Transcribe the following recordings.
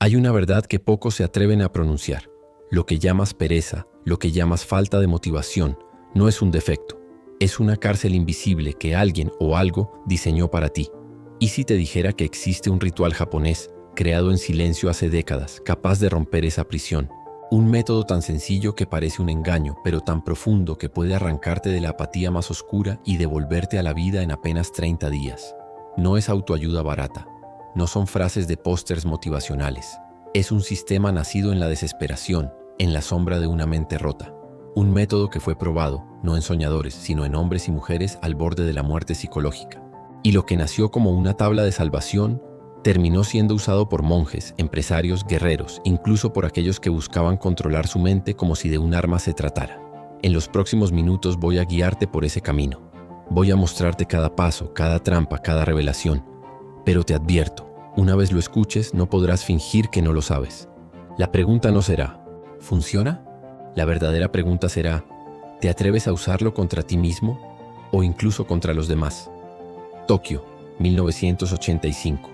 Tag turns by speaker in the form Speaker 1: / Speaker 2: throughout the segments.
Speaker 1: Hay una verdad que pocos se atreven a pronunciar. Lo que llamas pereza, lo que llamas falta de motivación, no es un defecto. Es una cárcel invisible que alguien o algo diseñó para ti. ¿Y si te dijera que existe un ritual japonés, creado en silencio hace décadas, capaz de romper esa prisión? Un método tan sencillo que parece un engaño, pero tan profundo que puede arrancarte de la apatía más oscura y devolverte a la vida en apenas 30 días. No es autoayuda barata. No son frases de pósters motivacionales. Es un sistema nacido en la desesperación, en la sombra de una mente rota. Un método que fue probado, no en soñadores, sino en hombres y mujeres al borde de la muerte psicológica. Y lo que nació como una tabla de salvación, terminó siendo usado por monjes, empresarios, guerreros, incluso por aquellos que buscaban controlar su mente como si de un arma se tratara. En los próximos minutos voy a guiarte por ese camino. Voy a mostrarte cada paso, cada trampa, cada revelación. Pero te advierto, una vez lo escuches, no podrás fingir que no lo sabes. La pregunta no será, ¿funciona? La verdadera pregunta será, ¿te atreves a usarlo contra ti mismo o incluso contra los demás? Tokio, 1985.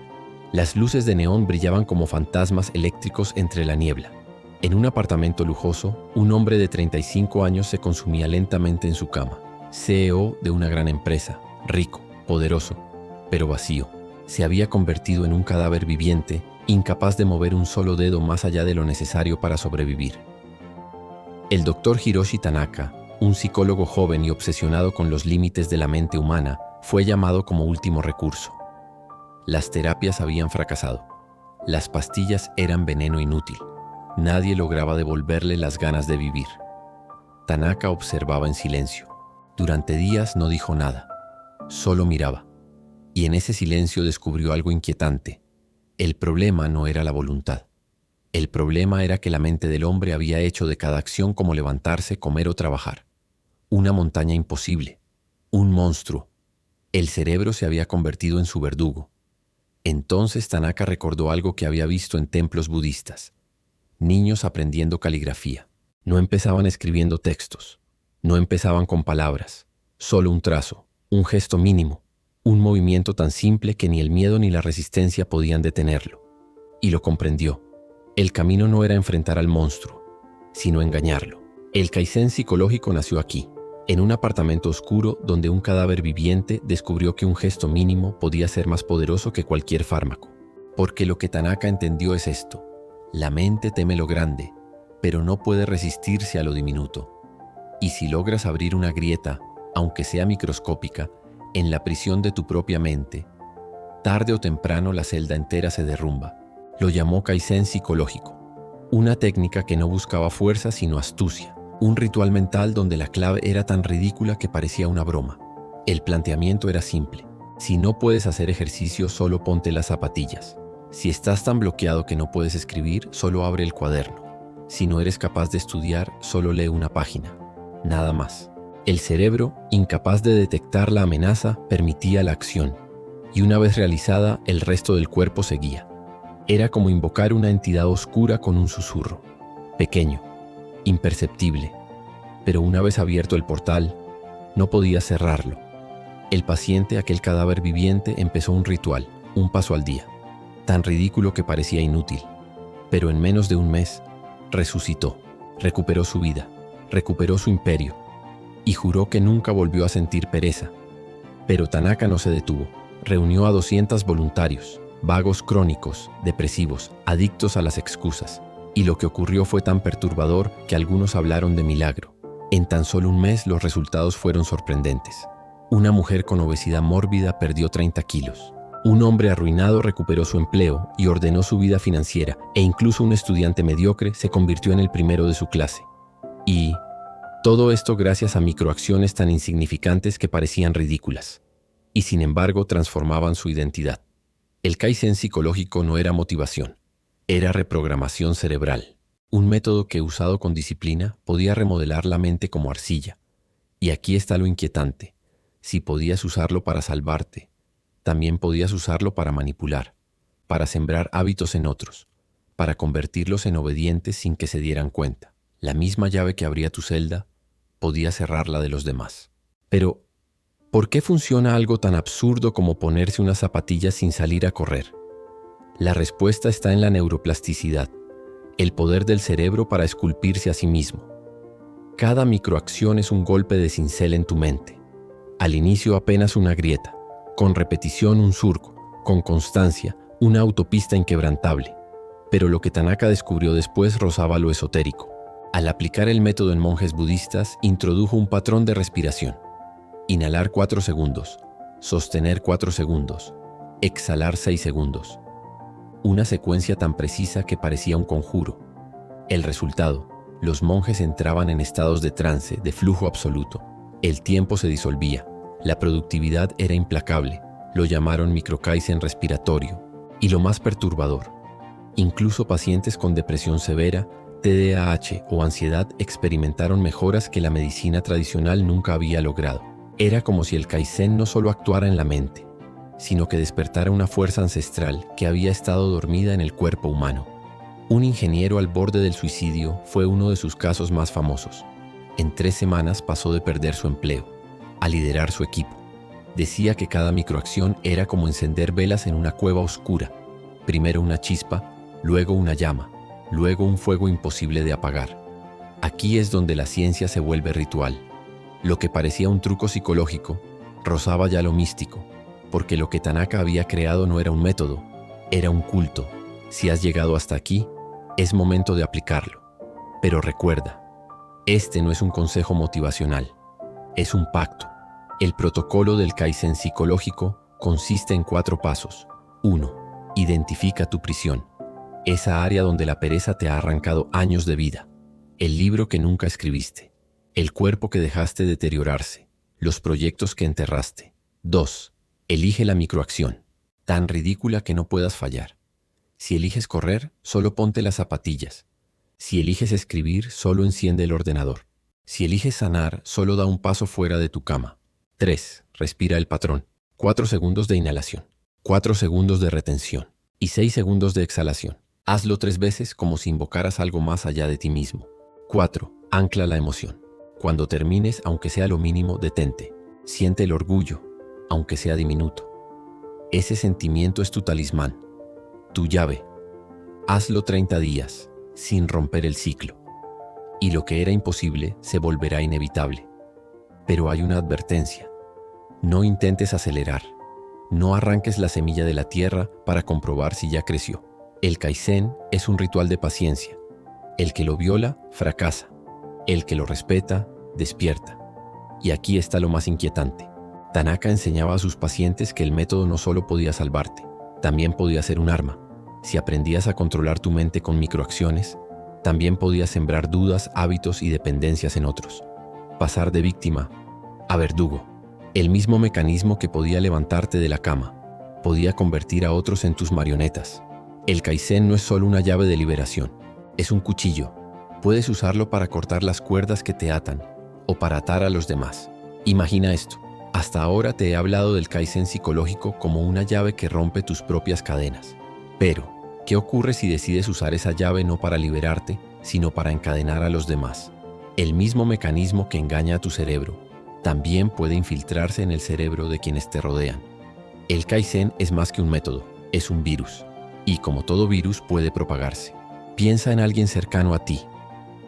Speaker 1: Las luces de neón brillaban como fantasmas eléctricos entre la niebla. En un apartamento lujoso, un hombre de 35 años se consumía lentamente en su cama. CEO de una gran empresa, rico, poderoso, pero vacío. Se había convertido en un cadáver viviente, incapaz de mover un solo dedo más allá de lo necesario para sobrevivir. El doctor Hiroshi Tanaka, un psicólogo joven y obsesionado con los límites de la mente humana, fue llamado como último recurso. Las terapias habían fracasado. Las pastillas eran veneno inútil. Nadie lograba devolverle las ganas de vivir. Tanaka observaba en silencio. Durante días no dijo nada, solo miraba. Y en ese silencio descubrió algo inquietante. El problema no era la voluntad. El problema era que la mente del hombre había hecho de cada acción como levantarse, comer o trabajar. Una montaña imposible. Un monstruo. El cerebro se había convertido en su verdugo. Entonces Tanaka recordó algo que había visto en templos budistas. Niños aprendiendo caligrafía. No empezaban escribiendo textos. No empezaban con palabras. Solo un trazo, un gesto mínimo. Un movimiento tan simple que ni el miedo ni la resistencia podían detenerlo. Y lo comprendió. El camino no era enfrentar al monstruo, sino engañarlo. El Kaizen psicológico nació aquí, en un apartamento oscuro donde un cadáver viviente descubrió que un gesto mínimo podía ser más poderoso que cualquier fármaco. Porque lo que Tanaka entendió es esto: la mente teme lo grande, pero no puede resistirse a lo diminuto. Y si logras abrir una grieta, aunque sea microscópica, en la prisión de tu propia mente, tarde o temprano la celda entera se derrumba. Lo llamó Kaizen psicológico, una técnica que no buscaba fuerza sino astucia, un ritual mental donde la clave era tan ridícula que parecía una broma. El planteamiento era simple: si no puedes hacer ejercicio, solo ponte las zapatillas. Si estás tan bloqueado que no puedes escribir, solo abre el cuaderno. Si no eres capaz de estudiar, solo lee una página. Nada más. El cerebro, incapaz de detectar la amenaza, permitía la acción, y una vez realizada, el resto del cuerpo seguía. Era como invocar una entidad oscura con un susurro, pequeño, imperceptible, pero una vez abierto el portal, no podía cerrarlo. El paciente, aquel cadáver viviente, empezó un ritual, un paso al día, tan ridículo que parecía inútil, pero en menos de un mes, resucitó, recuperó su vida, recuperó su imperio, y juró que nunca volvió a sentir pereza. Pero Tanaka no se detuvo. Reunió a 200 voluntarios, vagos crónicos, depresivos, adictos a las excusas. Y lo que ocurrió fue tan perturbador que algunos hablaron de milagro. En tan solo un mes los resultados fueron sorprendentes. Una mujer con obesidad mórbida perdió 30 kilos. Un hombre arruinado recuperó su empleo y ordenó su vida financiera, e incluso un estudiante mediocre se convirtió en el primero de su clase. Y todo esto gracias a microacciones tan insignificantes que parecían ridículas, y sin embargo transformaban su identidad. El Kaizen psicológico no era motivación, era reprogramación cerebral, un método que usado con disciplina podía remodelar la mente como arcilla. Y aquí está lo inquietante: si podías usarlo para salvarte, también podías usarlo para manipular, para sembrar hábitos en otros, para convertirlos en obedientes sin que se dieran cuenta. La misma llave que abría tu celda podía cerrar la de los demás. Pero, ¿por qué funciona algo tan absurdo como ponerse unas zapatillas sin salir a correr? La respuesta está en la neuroplasticidad, el poder del cerebro para esculpirse a sí mismo. Cada microacción es un golpe de cincel en tu mente. Al inicio apenas una grieta, con repetición un surco, con constancia una autopista inquebrantable. Pero lo que Tanaka descubrió después rozaba lo esotérico. Al aplicar el método en monjes budistas, introdujo un patrón de respiración. Inhalar 4 segundos, sostener 4 segundos, exhalar 6 segundos. Una secuencia tan precisa que parecía un conjuro. El resultado: los monjes entraban en estados de trance, de flujo absoluto. El tiempo se disolvía. La productividad era implacable. Lo llamaron microkaizen respiratorio. Y lo más perturbador: incluso pacientes con depresión severa, TDAH o ansiedad experimentaron mejoras que la medicina tradicional nunca había logrado. Era como si el Kaizen no solo actuara en la mente, sino que despertara una fuerza ancestral que había estado dormida en el cuerpo humano. Un ingeniero al borde del suicidio fue uno de sus casos más famosos. En 3 semanas pasó de perder su empleo a liderar su equipo. Decía que cada microacción era como encender velas en una cueva oscura. Primero una chispa, luego una llama, luego un fuego imposible de apagar. Aquí es donde la ciencia se vuelve ritual. Lo que parecía un truco psicológico rozaba ya lo místico, porque lo que Tanaka había creado no era un método, era un culto. Si has llegado hasta aquí, es momento de aplicarlo. Pero recuerda, este no es un consejo motivacional, es un pacto. El protocolo del Kaizen psicológico consiste en 4 pasos. 1. Identifica tu prisión, esa área donde la pereza te ha arrancado años de vida, el libro que nunca escribiste, el cuerpo que dejaste deteriorarse, los proyectos que enterraste. 2. Elige la microacción, tan ridícula que no puedas fallar. Si eliges correr, solo ponte las zapatillas. Si eliges escribir, solo enciende el ordenador. Si eliges sanar, solo da un paso fuera de tu cama. 3. Respira el patrón. 4 segundos de inhalación, 4 segundos de retención y 6 segundos de exhalación. Hazlo 3 veces como si invocaras algo más allá de ti mismo. 4. Ancla la emoción. Cuando termines, aunque sea lo mínimo, detente. Siente el orgullo, aunque sea diminuto. Ese sentimiento es tu talismán, tu llave. Hazlo 30 días, sin romper el ciclo. Y lo que era imposible se volverá inevitable. Pero hay una advertencia. No intentes acelerar. No arranques la semilla de la tierra para comprobar si ya creció. El Kaizen es un ritual de paciencia. El que lo viola, fracasa. El que lo respeta, despierta. Y aquí está lo más inquietante. Tanaka enseñaba a sus pacientes que el método no solo podía salvarte, también podía ser un arma. Si aprendías a controlar tu mente con microacciones, también podías sembrar dudas, hábitos y dependencias en otros. Pasar de víctima a verdugo. El mismo mecanismo que podía levantarte de la cama, podía convertir a otros en tus marionetas. El Kaizen no es solo una llave de liberación, es un cuchillo. Puedes usarlo para cortar las cuerdas que te atan o para atar a los demás. Imagina esto. Hasta ahora te he hablado del Kaizen psicológico como una llave que rompe tus propias cadenas. Pero, ¿qué ocurre si decides usar esa llave no para liberarte, sino para encadenar a los demás? El mismo mecanismo que engaña a tu cerebro también puede infiltrarse en el cerebro de quienes te rodean. El Kaizen es más que un método, es un virus. Y como todo virus puede propagarse. Piensa en alguien cercano a ti,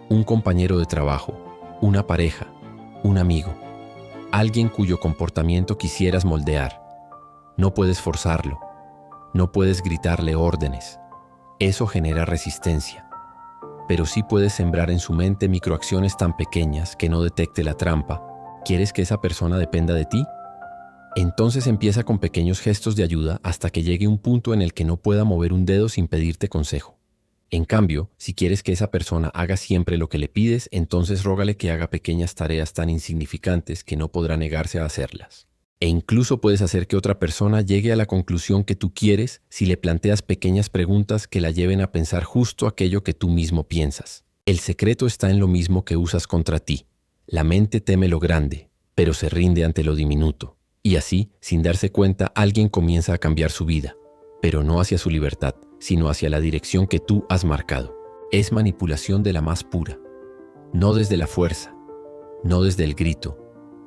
Speaker 1: un compañero de trabajo, una pareja, un amigo, alguien cuyo comportamiento quisieras moldear. No puedes forzarlo, no puedes gritarle órdenes. Eso genera resistencia. Pero sí puedes sembrar en su mente microacciones tan pequeñas que no detecte la trampa. ¿Quieres que esa persona dependa de ti? Entonces empieza con pequeños gestos de ayuda hasta que llegue un punto en el que no pueda mover un dedo sin pedirte consejo. En cambio, si quieres que esa persona haga siempre lo que le pides, entonces rógale que haga pequeñas tareas tan insignificantes que no podrá negarse a hacerlas. E incluso puedes hacer que otra persona llegue a la conclusión que tú quieres si le planteas pequeñas preguntas que la lleven a pensar justo aquello que tú mismo piensas. El secreto está en lo mismo que usas contra ti. La mente teme lo grande, pero se rinde ante lo diminuto. Y así, sin darse cuenta, alguien comienza a cambiar su vida, pero no hacia su libertad, sino hacia la dirección que tú has marcado. Es manipulación de la más pura, no desde la fuerza, no desde el grito,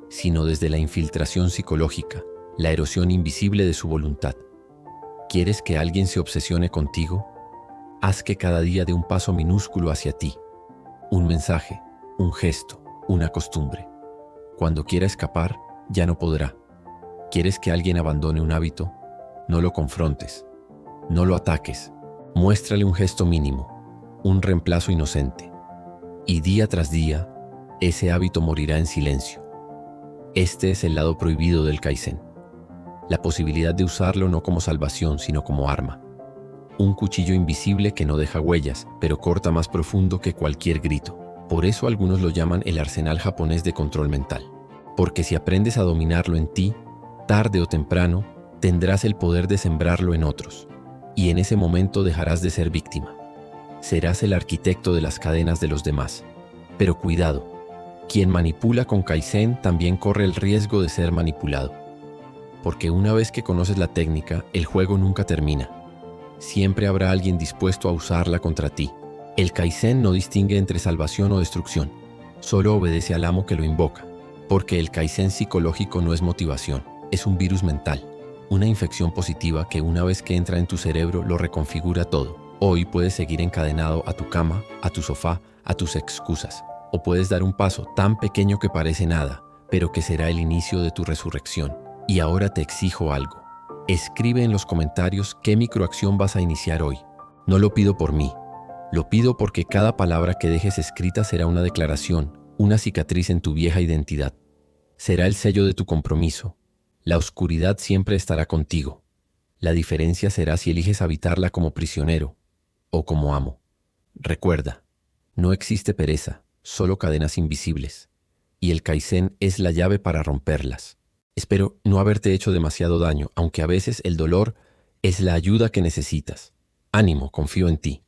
Speaker 1: sino desde la infiltración psicológica, la erosión invisible de su voluntad. ¿Quieres que alguien se obsesione contigo? Haz que cada día dé un paso minúsculo hacia ti. Un mensaje, un gesto, una costumbre. Cuando quiera escapar, ya no podrá. ¿Quieres que alguien abandone un hábito? No lo confrontes. No lo ataques. Muéstrale un gesto mínimo, un reemplazo inocente. Y día tras día, ese hábito morirá en silencio. Este es el lado prohibido del Kaizen. La posibilidad de usarlo no como salvación, sino como arma. Un cuchillo invisible que no deja huellas, pero corta más profundo que cualquier grito. Por eso algunos lo llaman el arsenal japonés de control mental. Porque si aprendes a dominarlo en ti, tarde o temprano, tendrás el poder de sembrarlo en otros. Y en ese momento dejarás de ser víctima. Serás el arquitecto de las cadenas de los demás. Pero cuidado, quien manipula con Kaizen también corre el riesgo de ser manipulado. Porque una vez que conoces la técnica, el juego nunca termina. Siempre habrá alguien dispuesto a usarla contra ti. El Kaizen no distingue entre salvación o destrucción, solo obedece al amo que lo invoca. Porque el Kaizen psicológico no es motivación, es un virus mental, una infección positiva que una vez que entra en tu cerebro lo reconfigura todo. Hoy puedes seguir encadenado a tu cama, a tu sofá, a tus excusas, o puedes dar un paso tan pequeño que parece nada, pero que será el inicio de tu resurrección. Y ahora te exijo algo. Escribe en los comentarios qué microacción vas a iniciar hoy. No lo pido por mí, lo pido porque cada palabra que dejes escrita será una declaración, una cicatriz en tu vieja identidad. Será el sello de tu compromiso. La oscuridad siempre estará contigo. La diferencia será si eliges habitarla como prisionero o como amo. Recuerda, no existe pereza, solo cadenas invisibles. Y el Kaizen es la llave para romperlas. Espero no haberte hecho demasiado daño, aunque a veces el dolor es la ayuda que necesitas. Ánimo, confío en ti.